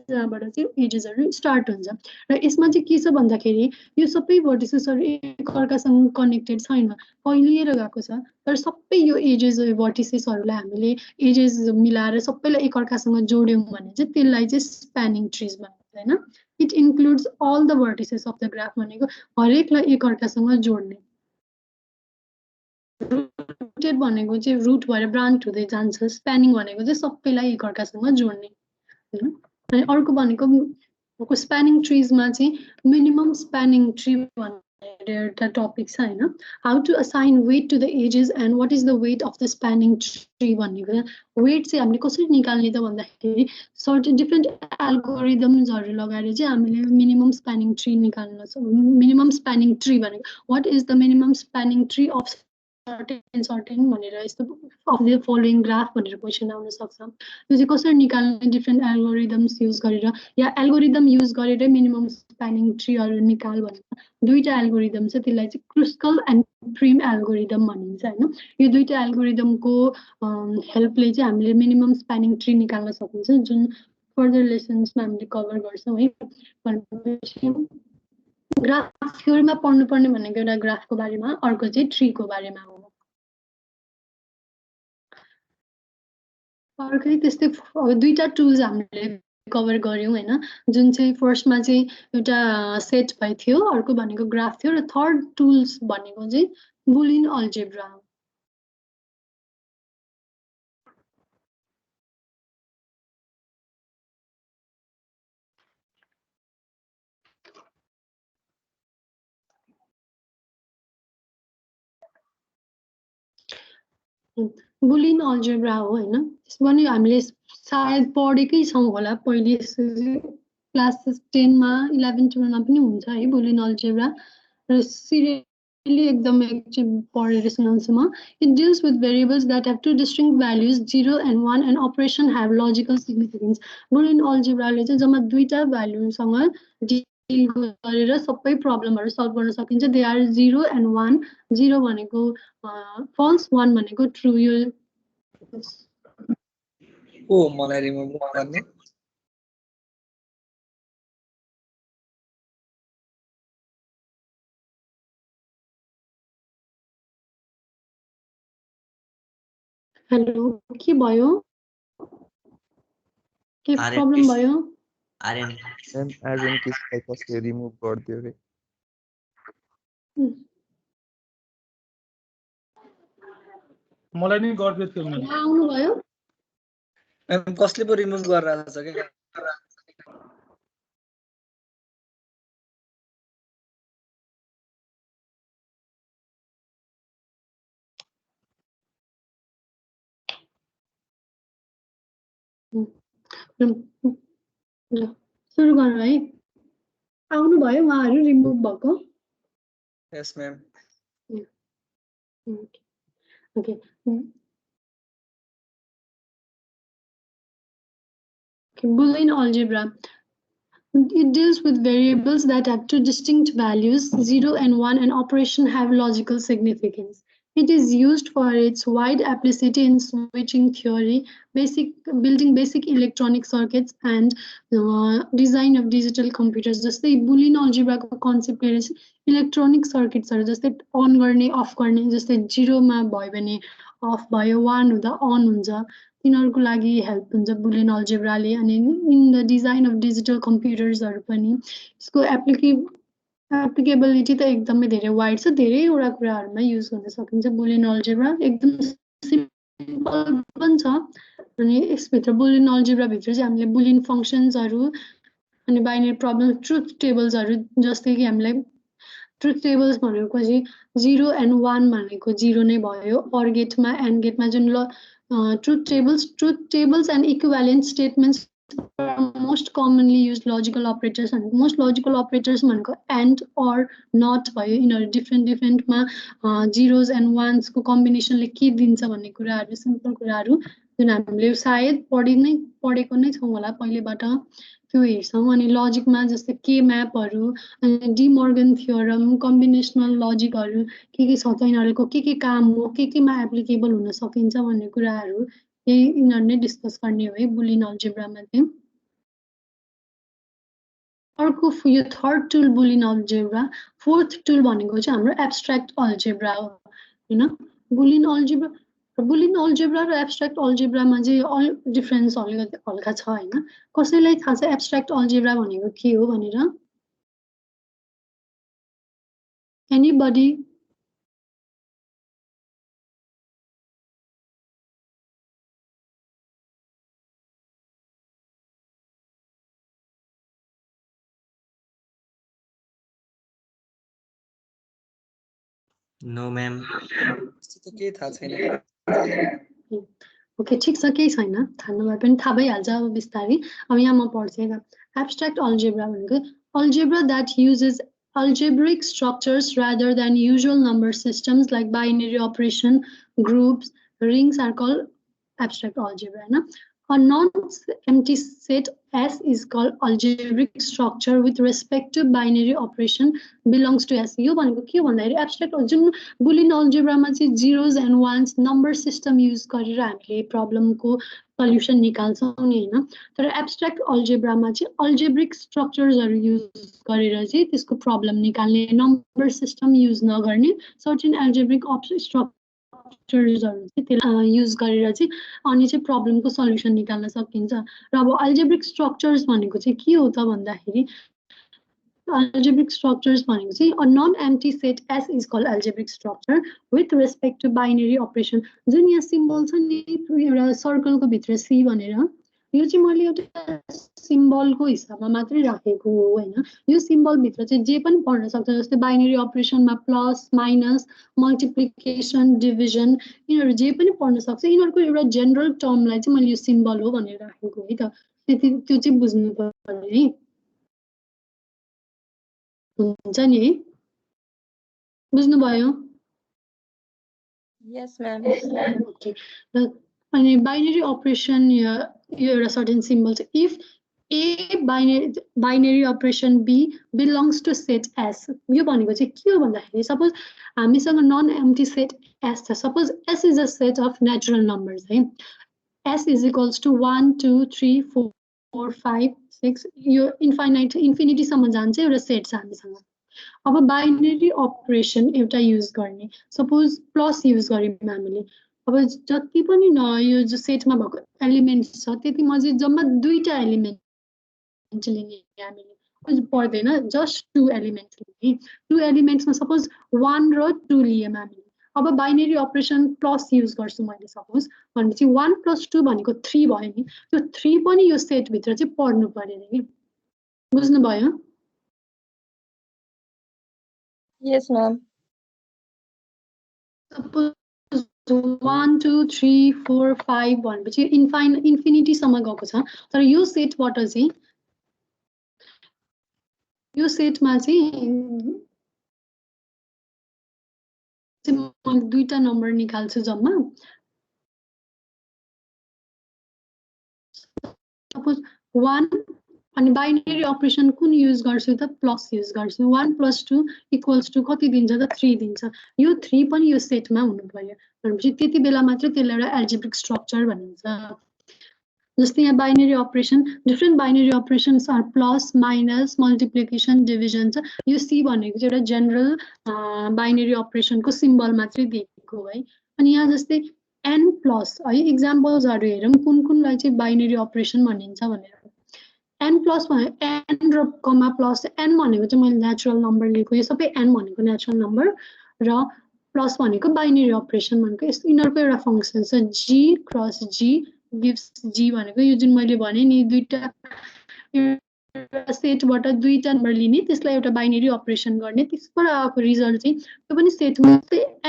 जहाँबाट चाहिँ एजेसहरू स्टार्ट हुन्छ। र यसमा चाहिँ के छ भन्दाखेरि यो सबै भर्टिसेसहरू एकअर्कासँग कनेक्टेड छैन, फैलिएर गएको छ। तर सबै यो एजेस भर्टिसेसहरूलाई हामीले एजेस मिलाएर सबैलाई एकअर्कासँग जोड्यौँ भने चाहिँ त्यसलाई चाहिँ स्प्यानिङ ट्रिज भनिन्छ हैन। It includes all the vertices of the graph भनेको हरेकलाई एकअर्कासँग जोड्ने। रुटेड भनेको चाहिँ रुट भएर ब्रान्च हुँदै जान्छ, स्प्यानिङ भनेको चाहिँ सबैलाई एकअर्कासँग जोड्ने हैन। अनि अर्को भनेको स्प्यानिङ ट्रिजमा चाहिँ मिनिमम स्प्यानिङ ट्री भनेर एउटा टपिक छ हैन। How to assign weight to the edges and what is the weight of the spanning tree भनेको वेट चाहिँ हामीले कसरी निकाल्ने त भन्दाखेरि सर्टेन डिफ्रेन्ट एल्गोरिदम्सहरू लगाएर चाहिँ हामीले मिनिमम स्प्यानिङ ट्री निकाल्न सक्छौँ। मिनिमम स्प्यानिङ ट्री भनेको what is the minimum spanning tree of certain भनेर यस्तो अफ द फलोइङ ग्राफ भनेर क्वेसन आउन सक्छ। त्यो चाहिँ कसरी निकाल्ने, डिफ्रेन्ट एल्गोरिदम्स युज गरेर या एल्गोरिदम युज गरेरै मिनिमम स्प्यानिङ ट्रीहरू निकाल भन्छ। दुईटा एल्गोरिदम छ, त्यसलाई चाहिँ क्रुस्कल एन्ड प्रिम एल्गोरिदम भनिन्छ हैन। यो दुईटा एल्गोरिदमको हेल्पले चाहिँ हामीले मिनिमम स्प्यानिङ ट्री निकाल्न सकिन्छ, जुन फर्दर लेसन्समा हामीले कभर गर्छौँ है। भनेपछि ग्राफ थ्योरीमा पढ्नुपर्ने भनेको एउटा ग्राफको बारेमा, अर्को चाहिँ ट्रीको बारेमा हो। अर्कै त्यस्तै दुईटा टुल्स हामीले कभर गर्यौँ हैन, जुन चाहिँ फर्स्टमा चाहिँ एउटा सेट भइ थियो, अर्को भनेको ग्राफ थियो, र थर्ड टुल्स भनेको चाहिँ बुलियन अल्जेब्रा हो। बुलियन अल्जेब्रा हो हैन। त्यसमा नि हामीले सायद पढेकै छौँ होला पहिले, क्लास 10 मा 11 12 मा पनि हुन्छ है बुलियन अलजेब्रा र सिरियली एकदम एकचोटि पढेर सुनाउँछु म it deals with variables that have two distinct values 0 and 1 and operation have logical significance Boolean अलजेब्राले चाहिँ जम्मा दुईटा भ्याल्युसँग डिल गरेर सबै प्रब्लमहरू सल्भ गर्न सकिन्छ दे आर 0 and 1 0 भनेको फल्स 1 भनेको ट्रु यो ओ मलाई रिमुभ गर्ने हेलो के भयो के आर्यन प्रब्लम किस- भयो आर्यन मैम आर्यन किसलाई कसले रिमुभ गरिदियो रे मलाई नि गरिदियो थियो मैले आउनु भयो मैम कसले पो रिमुभ गरिरहेको छ के ल सुरु गरौँ है आउनु भयो उहाँहरू रिमुभ भएको yes ma'am okay Boolean algebra. It deals with variables that have two distinct values, 0 and 1, and operation have logical significance. It is used for its wide applicability in switching theory, building basic electronic circuits, and design of digital computers. जस्तै Boolean algebra को concept electronic circuits जस्तै on गर्ने off गर्ने जस्तै 0 मा भयो भने off भयो 1 हुँदा on हुन्छ तिनीहरुको लागि हेल्प हुन्छ बुलियन अलजेब्राले अनि in the design of digital कम्प्युटर्सहरु पनि यसको एप्लिकेबिलिटी त एकदमै धेरै वाइड छ धेरैवटा कुराहरुमा युज गर्न सकिन्छ बुलियन अलजेब्रा एकदम सिम्पल पनि छ अनि यसभित्र बुलियन अलजेब्रा भित्र चाहिँ हामीले बुलियन फंक्शन्सहरु अनि बाइनरी प्रब्लम ट्रुथ टेबल्सहरु जस्तै कि हामीलाई ट्रुथ टेबल्स भनेको चाहिँ 0 and 1 भनेको 0 नै भयो अर गेटमा एन्ड गेटमा जुन truth tables and equivalent statements are most commonly used logical operators and most logical operators भनेको and or not भयो यिनीहरु different मा zeros and ones को combinationले के दिन्छ भन्ने कुराहरु सिम्पल कुराहरु जुन हामीले सायद पढेको नै छौं होला पहिलेबाट त्यो हेर्छौं अनि लजिकमा जस्तै के म्यापहरु अनि डी मर्गन थ्योरम कम्बिनेशनल लजिकहरु के छ त यिनीहरुको के काम हो के मा एप्लिकेबल हुन सकिन्छ भन्ने कुराहरु यही यिनीहरु नै डिस्कस गर्ने हो है बुलियन अलजेब्रामा चाहिँ अर्को यो third tool Boolean algebra fourth tool भनेको चाहिँ हाम्रो एब्स्ट्र्याक्ट अलजेब्रा हो हैन बुलियन अलजेब्रा र एब्स्ट्र्याक्ट अलजेब्रामा चाहिँ डिफरेन्स हल्का छ हैन कसैलाई थाहा छ एब्स्ट्र्याक्ट अलजेब्रा भनेको के हो भनेर एनीबडी नो मैम त्यस्तो के थाहा छैन ओके ठीक छ केही छैन थाहा नभए पनि थाहा भइहाल्छ अब बिस्तारै अब यहाँ म पढ्छु है एब्स्ट्र्याक्ट अलजेब्रा भनेको algebra that uses algebraic structures rather than usual number systems like binary operation groups rings are called abstract algebra हैन a non-empty set S is called algebraic structure with respect to binary operation belongs to S यो भनेको के भन्दाखेरि abstract जुन Boolean अलजेब्रामा चाहिँ zeros and ones number system use गरेर हामीले प्रब्लमको solution निकाल्छौं नि हैन तर एब्स्ट्र्याक्ट अलजेब्रामा चाहिँ अल्जेब्रिक स्ट्रक्चर्सहरु युज गरेर चाहिँ त्यसको प्रब्लम निकाल्ने नम्बर सिस्टम युज नगर्ने सर्टेन अल्जेब्रिक स्ट्रक्चर्सहरु चाहिँ त्यसलाई युज गरेर चाहिँ अनि चाहिँ प्रब्लमको सल्युसन निकाल्न सकिन्छ र अब अल्जेब्रिक स्ट्रक्चर्स भनेको चाहिँ के हो त भन्दाखेरि algebraic structures भनेको चाहिँ a non-empty set S is called algebraic structure with respect to binary operation जुन यहाँ सिम्बल छ नि एउटा सर्कलको भित्र C भनेर यो चाहिँ मैले एउटा सिम्बलको हिसाबमा मात्रै राखेको हो हैन यो सिम्बल भित्र चाहिँ जे पनि पढ्न सक्छ जस्तै बाइनरी अपरेसनमा प्लस माइनस मल्टिप्लिकेसन डिभिजन यिनीहरु जे पनि पढ्न सक्छ यिनीहरुको एउटा जनरल टर्मलाई चाहिँ मैले यो सिम्बल हो भनेर राखेको है त त्यो चाहिँ बुझ्नु पर्यो है हुन्छ नि है बुझ्नुभयो Yes, ma'am. Okay. अनि बाइनरी अपरेसन यो एउटा सर्टेन सिम्बल छ if A binary operation B belongs to set S यो भनेको चाहिँ के हो भन्दाखेरि सपोज हामीसँग नन एम्प्टी सेट एस छ suppose S is a set of natural numbers है एस इज इक्वल्स टु 1 2 3 4 5 6 यो इन्फिनिटीसम्म जान्छ एउटा सेट छ हामीसँग अब बाइनरी अपरेसन एउटा युज गर्ने सपोज प्लस युज गर्यौँ हामीले अब जति पनि यो जो सेटमा भएको एलिमेन्ट्स छ त्यतिमा चाहिँ जम्मा दुईटा एलिमेन्ट लिने हामीले पर्दैन जस्ट 2 एलिमेन्ट्स लिने 2 एलिमेन्ट्समा सपोज 1 र 2 लियौँ हामीले अब बाइनरी अपरेसन प्लस युज गर्छु मैले सपोज भनेपछि 1 + 2 भनेको 3 भयो नि त्यो 3 पनि यो सेटभित्र चाहिँ पर्नु पर्यो नि बुझ्नुभयो Yes, ma'am. Suppose 1 2 3 4 5 भनेपछि इन्फिनिटीसम्म गएको छ तर यो सेटबाट चाहिँ यो सेटमा चाहिँ मैले दुईटा नम्बर निकाल्छु जम्मा सपोज 1 अनि बाइनरी अपरेसन कुन युज गर्छु त प्लस युज गर्छु 1 + 2 = कति दिन्छ त 3 दिन्छ यो 3 पनि यो सेटमा हुनु पर्यो भनेपछि त्यति बेला मात्र त्यसलाई एउटा एल्जेब्रिक स्ट्रक्चर भनिन्छ जस्तै यहाँ binary operation different binary operations are plus minus multiplication division छ यो सी भनेको चाहिँ एउटा जेनरल बाइनरी अपरेसनको सिम्बल मात्रै दिएको है अनि यहाँ जस्तै n प्लस है इक्जाम्पल्सहरू हेरौँ कुन कुनलाई चाहिँ बाइनरी अपरेसन भनिन्छ भनेर n प्लस n र कमा प्लस n भनेको चाहिँ मैले नेचुरल नम्बर लिएको यो सबै n भनेको नेचुरल नम्बर र प्लस भनेको बाइनरी अपरेसन भनेको यस्तो यिनीहरूको एउटा फङ्सन छ g cross g gives g भनेको यो जुन मैले भने नि दुईटा सेटबाट दुईटा नम्बर लिने त्यसलाई एउटा बाइनरी अपरेसन गर्ने त्यसबाट आएको रिजल्ट चाहिँ त्यो पनि सेटमा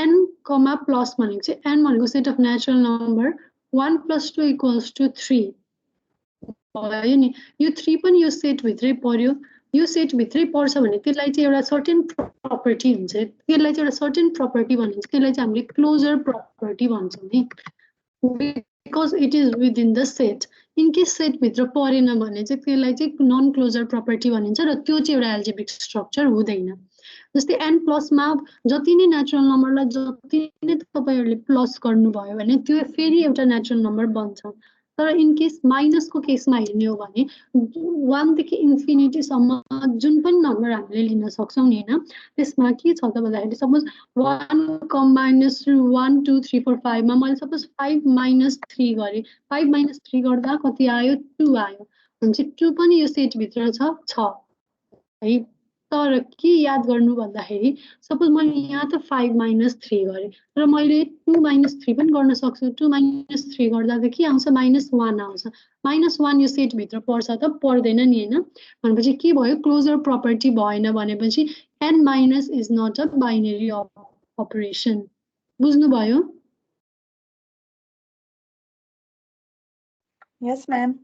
n कमा प्लस भनेको चाहिँ n भनेको सेट अफ नेचुरल नम्बर 1 + 2 = 3 भयो नि यो 3 पनि यो सेटभित्रै पर्यो यो सेटभित्रै पर्छ भने त्यसलाई चाहिँ एउटा सर्टेन प्रपर्टी हुन्छ त्यसलाई चाहिँ एउटा सर्टेन प्रपर्टी भनिन्छ त्यसलाई चाहिँ हामीले क्लोजर प्रपर्टी भन्छौँ नि because it is within the set in case सेटभित्र परेन भने चाहिँ त्यसलाई चाहिँ नन क्लोजर प्रपर्टी भनिन्छ र त्यो चाहिँ एउटा एल्जेब्रिक स्ट्रक्चर हुँदैन जस्तै n+ मा जति नै नेचुरल नम्बरलाई जति नै तपाईँहरूले प्लस गर्नुभयो भने त्यो फेरि एउटा नेचुरल नम्बर बन्छ तर इन केस माइनसको केसमा हेर्ने हो भने 1 देखि इन्फिनिटीसम्म जुन पनि नम्बर हामीले लिन सक्छौँ नि होइन त्यसमा के छ त भन्दाखेरि सपोज 1 कम माइनस 1 2 3 4 5 मा मैले सपोज 5 - 3 गरेँ 5 - 3 गर्दा कति आयो 2 आयो भनेपछि 2 पनि यो सेटभित्र छ है तर के याद गर्नु भन्दाखेरि सपोज मैले यहाँ त 5 - 3 गरेँ तर मैले 2 - 3 पनि गर्न सक्छु 2 - 3 गर्दा त के आउँछ -1 आउँछ -1 यो सेटभित्र पर्छ त पर्दैन नि होइन भनेपछि के भयो क्लोजर प्रपर्टी भएन भनेपछि n- is not a binary operation बुझ्नुभयो Yes, ma'am.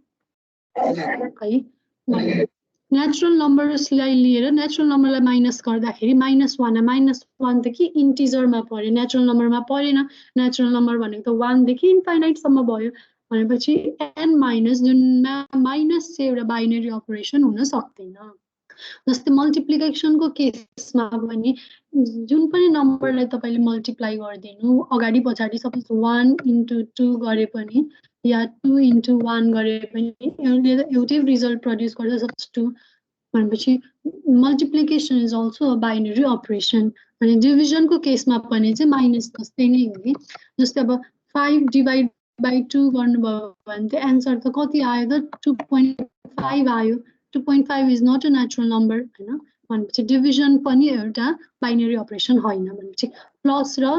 है नेचुरल नम्बर्सलाई लिएर नेचुरल नम्बरलाई माइनस गर्दाखेरि -1 देखि इन्टिजरमा पर्यो नेचुरल नम्बरमा परेन नेचुरल नम्बर भनेको त 1 देखि इन्फाइनाइटसम्म भयो भनेपछि n- जुनमा माइनस चाहिँ एउटा बाइनरी अपरेसन हुन सक्दैन जस्तै मल्टिप्लिकेसनको केसमा पनि जुन पनि नम्बरलाई तपाईँले मल्टिप्लाई गरिदिनु अगाडि पछाडि सपोज 1 × 2 गरे पनि या 2 × 1 गरे पनि एउटै रिजल्ट प्रड्युस गर्छ सपोज 2 भनेपछि multiplication is also a binary operation अनि डिभिजनको केसमा पनि चाहिँ माइनस जस्तै नै हो कि जस्तै अब 5 / 2 गर्नुभयो भने चाहिँ एन्सर त कति आयो त 2.5 आयो 2.5 is not a natural number होइन भनेपछि डिभिजन पनि एउटा बाइनरी अपरेसन होइन भनेपछि प्लस र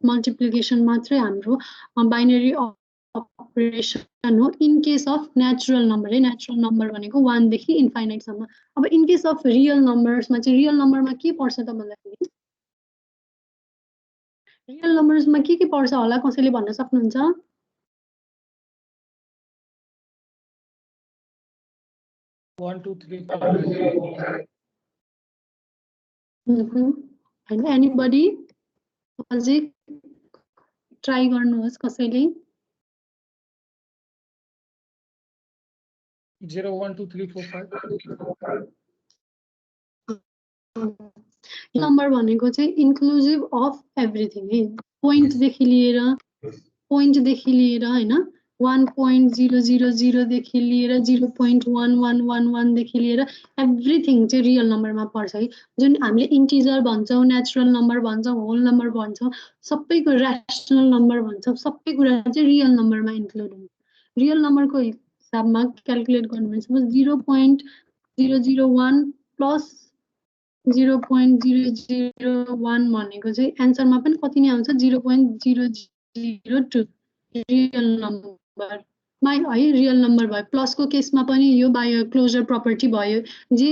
मल्टिप्लिकेसन मात्रै हाम्रो बाइनरी अपरेसन हो in case of natural number है नेचुरल नम्बर भनेको 1 देखि इन्फाइनाइटसम्म अब इन केस अफ रियल नम्बर्समा चाहिँ रियल नम्बरमा के पर्छ त भन्दाखेरि रियल नम्बर्समा के पर्छ होला कसैले भन्न सक्नुहुन्छ One, two, three, four. And anybody अझै ट्राई गर्नुहोस् कसैले 0 1 2 3 4 5 नम्बर भनेको चाहिँ इन्क्लुजिभ अफ एभ्रिथिङ है पोइन्टदेखि लिएर हैन 1.000 देखि लिएर 0.1111 देखि लिएर एभ्रिथिङ चाहिँ रियल नम्बरमा पर्छ है जुन हामीले इन्टिजर भन्छौँ नेचुरल नम्बर भन्छौँ होल नम्बर भन्छौँ सबैको र्यासनल नम्बर भन्छौँ सबै कुरा चाहिँ रियल नम्बरमा इन्क्लुड हुन्छ रियल नम्बरको हिसाबमा क्याल्कुलेट गर्नु भने सपोज 0.001 प्लस 0.001 भनेको चाहिँ एन्सरमा पनि कति नै आउँछ 0.002 रियल नम्बर है रियल नम्बर भयो प्लसको केसमा पनि यो बायो क्लोजर प्रपर्टी भयो जे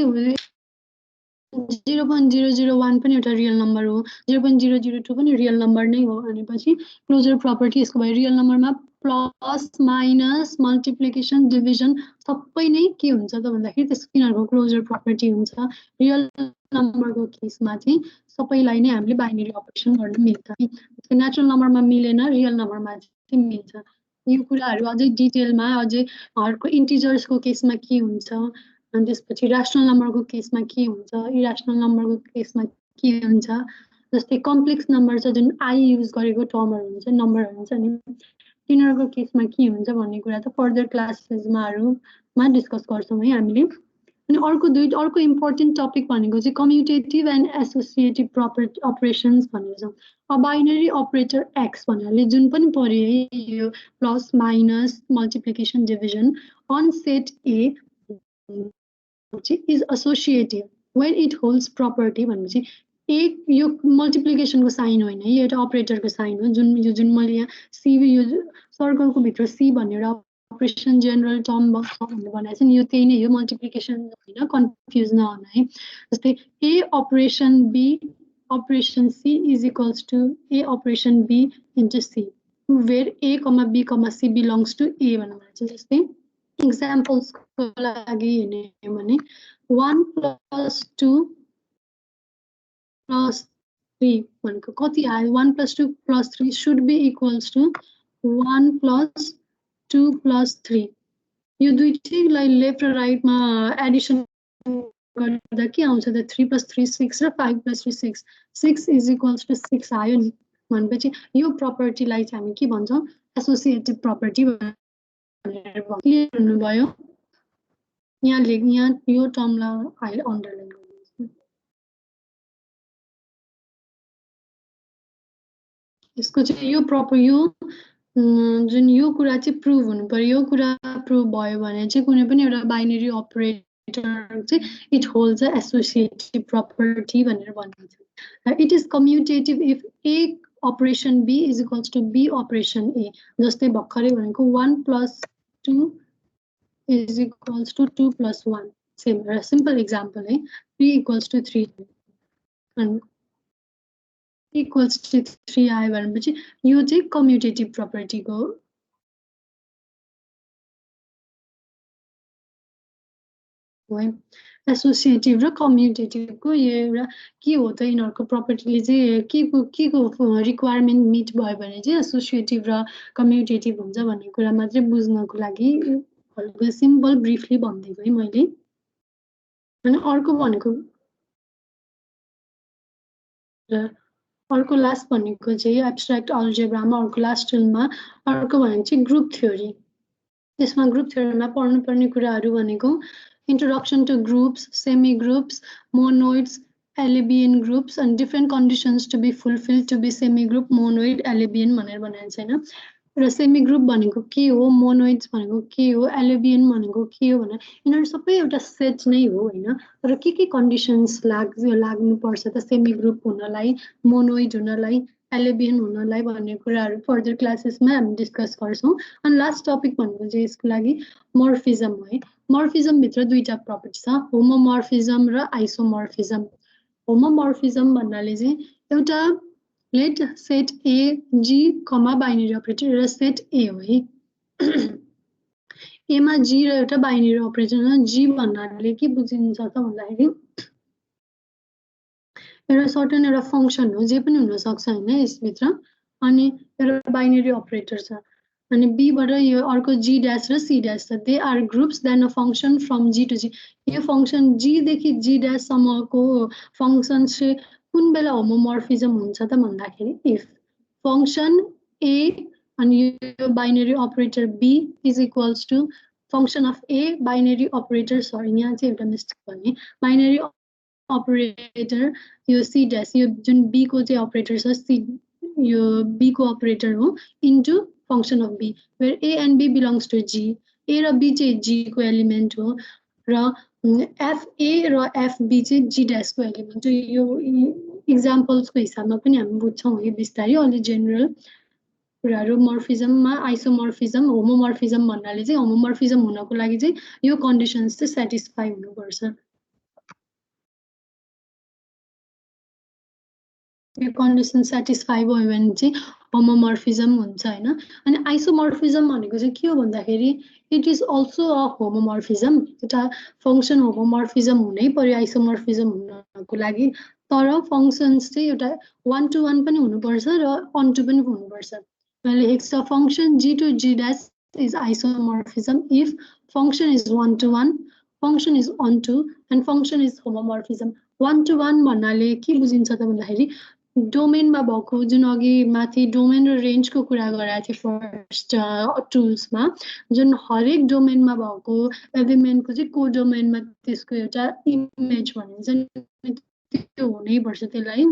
0.001 पनि एउटा रियल नम्बर हो 0.002 पनि रियल नम्बर नै हो भनेपछि क्लोजर प्रपर्टी यसको भयो रियल नम्बरमा प्लस माइनस मल्टिप्लिकेसन डिभिजन सबै नै के हुन्छ त भन्दाखेरि त्यसको तिनीहरूको क्लोजर प्रपर्टी हुन्छ रियल नम्बरको केसमा चाहिँ सबैलाई नै हामीले बाइनरी अपरेसन गर्न मिल्छ नेचुरल नम्बरमा मिलेन रियल नम्बरमा चाहिँ मिल्छ यो कुराहरू अझै डिटेलमा अझै हरको इन्टिजर्सको केसमा के हुन्छ अनि त्यसपछि र्यासनल नम्बरको केसमा के हुन्छ इर्यासनल नम्बरको केसमा के हुन्छ जस्तै कम्प्लेक्स नम्बर छ जुन आई युज गरेको टर्महरू हुन्छ नम्बरहरू हुन्छ नि तिनीहरूको केसमा के हुन्छ भन्ने कुरा त फर्दर क्लासेसमा डिस्कस गर्छौँ है हामीले अनि अर्को इम्पोर्टेन्ट टपिक भनेको चाहिँ कम्युटेटिभ एन्ड एसोसिएटिभ अपरेसन्स भनेर छ अब बाइनरी अपरेटर एक्स भन्नाले जुन पनि पर्यो है यो plus minus multiplication division on set A is associative when it holds property भनेपछि एक यो मल्टिप्लिकेसनको साइन होइन यो एउटा अपरेटरको साइन हो जुन मैले यहाँ सी यो सर्कलको भित्र सी भन्ने एउटा अपरेसन जेनरल टर्म भनेर भनेको छ नि यो त्यही नै हो मल्टिप्लिकेसन होइन कन्फ्युज नहुन है जस्तै A operation B operation C is equals to A operation B into C where A B C belongs to A भनेर भनेको छ जस्तै इक्जाम्पल्सको लागि हेर्ने भने 1 + 2 + 3 भनेको कति आयो 1 + 2 + 3 सुड बी इक्वल्स टु 1 + 2 + 3 यो दुईटैलाई लेफ्ट र राइटमा एडिसन गर्दा के आउँछ त 3 + 3 6 र 5 + 3 6 6 इज इक्वल्स टु 6 आयो नि भनेपछि यो प्रपर्टीलाई चाहिँ हामी के भन्छौँ एसोसिएटिभ प्रपर्टी भनेर क्लियर हुनुभयो यहाँ यो टर्मलाई अहिले अन्डरलाइन गर्नुहोस् यसको चाहिँ यो जुन यो कुरा चाहिँ प्रुभ हुनु पर्यो यो कुरा प्रुभ भयो भने चाहिँ कुनै पनि एउटा बाइनरी अपरेटर चाहिँ it holds a associative property भनेर भनिन्छ it is commutative if A operation B is equals to B operation A जस्तै भर्खरै भनेको 1 + 2 इज इक्वल्स टु 2 + 1 सेम एउटा सिम्पल इक्जाम्पल है 3 = 3 and इक्वल्स टु 3 आयो भनेपछि यो चाहिँ कम्युटेटिभ प्रपर्टीको हो एसोसिएटिभ र कम्युटेटिभको यो एउटा के हो त यिनीहरूको प्रपर्टीले चाहिँ के को रिक्वायरमेन्ट मिट भयो भने चाहिँ एसोसिएटिभ र कम्युटेटिभ हुन्छ भन्ने कुरा मात्रै बुझ्नको लागि सिम्पल ब्रिफली भनिदिएको है मैले अनि अर्को लास्ट भनेको चाहिँ एब्स्ट्र्याक्ट अल्जेब्रामा अर्को लास्ट टुलमा अर्को भनेको चाहिँ ग्रुप थ्योरी त्यसमा ग्रुप थ्योरीमा पढ्नुपर्ने कुराहरू भनेको introduction to groups, semi-groups, monoids, Elebian groups, and different conditions to be fulfilled to be semi-group, monoid, Elebian भनेर भनेको छैन र semi-group भनेको के हो monoids भनेको के हो Elebian भनेको के हो भनेर यिनीहरू सबै एउटा सेट नै हो हैन तर के कन्डिसन्स लाग्नुपर्छ त semi-group हुनलाई monoid हुनलाई Elebian हुनलाई भन्ने कुराहरू फर्दर क्लासेसमा हामी डिस्कस गर्छौं अनि लास्ट टपिक भनेको चाहिँ यसको लागि मर्फिजम हो है मर्फिजम भित्र दुईटा प्रपर्टी छ होमोमर्फिजम र आइसोमर्फिजम होमोमर्फिजम भन्नाले चाहिँ एउटा let set A G binary operator र सेट ए हो है एमा जी र एउटा बाइनरी अपरेटर जी भन्नाले के बुझिन्छ त भन्दाखेरि एउटा सर्टेन एउटा फङ्सन हो जे पनि हुन सक्छ हैन यसभित्र अनि एउटा बाइनरी अपरेटर छ अनि b बाट यो अर्को g ड्याश र c ड्याश छ they are groups then a function from g to g यो फंक्शन g देखि g ड्याश सम्मको फंक्शन चाहिँ कुन बेला होमोमर्फिजम हुन्छ त भन्दाखेरि इफ फंक्शन a अनि यो binary operator b is equals to function of a binary operator sorry यहाँ चाहिँ एउटा मिस्टेक भने बाइनरी अपरेटर यो c ड्याश यो जुन b को चाहिँ अपरेटर छ c यो b को अपरेटर हो into function of b where a and b belongs to g a र b चाहिँ g को एलिमेन्ट हो र fa र fb चाहिँ g ड्याश को एलिमेन्ट हो यो एक्जाम्पल्स को हिसाबमा पनि हामी बुझ्छौँ यो बिस्तारै अलि जेनरल कुराहरु मर्फिजममा आइसोमर्फिजम होमोमर्फिजम भन्नाले चाहिँ होमोमर्फिजम हुनको लागि चाहिँ यो कन्डिसन्स चाहिँ स्याटिस्फाई हुनुपर्छ यो कन्डिसन स्याटिस्फाई भयो भने चाहिँ होमोमर्फिजम हुन्छ हैन अनि आइसोमर्फिजम भनेको चाहिँ के हो भन्दाखेरि इट इज अल्सो अ होमोमर्फिजम एउटा फंक्सन होमोमर्फिजम हुनै पर्यो आइसोमर्फिजम हुनको लागि तर फंक्शन्स चाहिँ एउटा 1 to 1 पनि हुनुपर्छ र on to पनि हुनुपर्छ मैले लेखेको छ function g to g dash is isomorphism if function is 1 to 1 function is on to and function is homomorphism 1 to 1 भन्नाले के बुझिन्छ त भन्दाखेरि डोमेनमा भएको जुन अघि माथि डोमेन र रेन्जको कुरा गराएको थियो फर्स्ट टुल्समा जुन हरेक डोमेनमा भएको एलिमेन्टको चाहिँ को डोमेनमा त्यसको एउटा इमेज भनिन्छ त्यो हुनै पर्छ त्यसलाई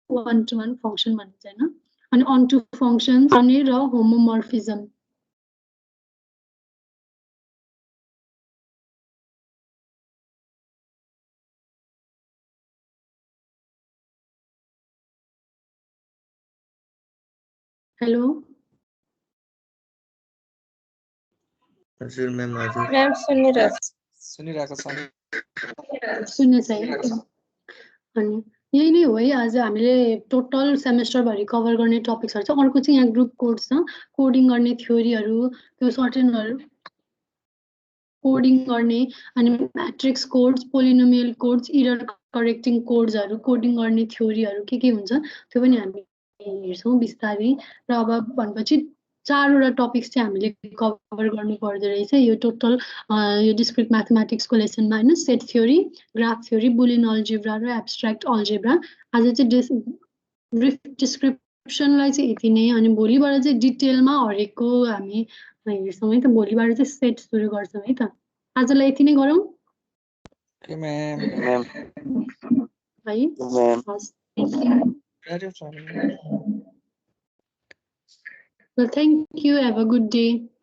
1 to 1 फंक्शन भनिन्छ हैन अनि अन टु फंक्शन्स अनि र होमोमर्फिजम हेलो हजुर म्याम हजुर Ma'am, सुनिरहेको छु। सुनिरहेको छ सुन्ने चाहिँ अनि यही नै हो है आज हामीले टोटल सेमेस्टरभरि कभर गर्ने टपिक्सहरु छ अर्को चाहिँ यहाँ ग्रुप कोड छ कोडिङ गर्ने थ्योरीहरु त्यो सर्टेनहरु कोडिङ गर्ने अनि matrix codes polynomial codes error correcting कोड्सहरु कोडिङ गर्ने थ्योरीहरु के हुन्छ त्यो पनि हामी हेर्छौं बिस्तारै र अब भनेपछि चारवटा टपिक्स चाहिँ हामीले कभर गर्नु पर्दो रहेछ यो टोटल यो डिस्क्रिट म्याथमेटिक्सको लेसनमा हैन set theory graph theory Boolean algebra र एब्स्ट्र्याक्ट अल्जेब्रा आज चाहिँ ब्रिफ डिस्क्रिप्सनलाई चाहिँ यति नै अनि भोलिबाट चाहिँ डिटेलमा हरेकको हामी हेर्छौं है त भोलिबाट चाहिँ सेट सुरु गर्छौं है त आजलाई यति नै गरौँ के म्याम है हस् Graduate. well thank you have a good day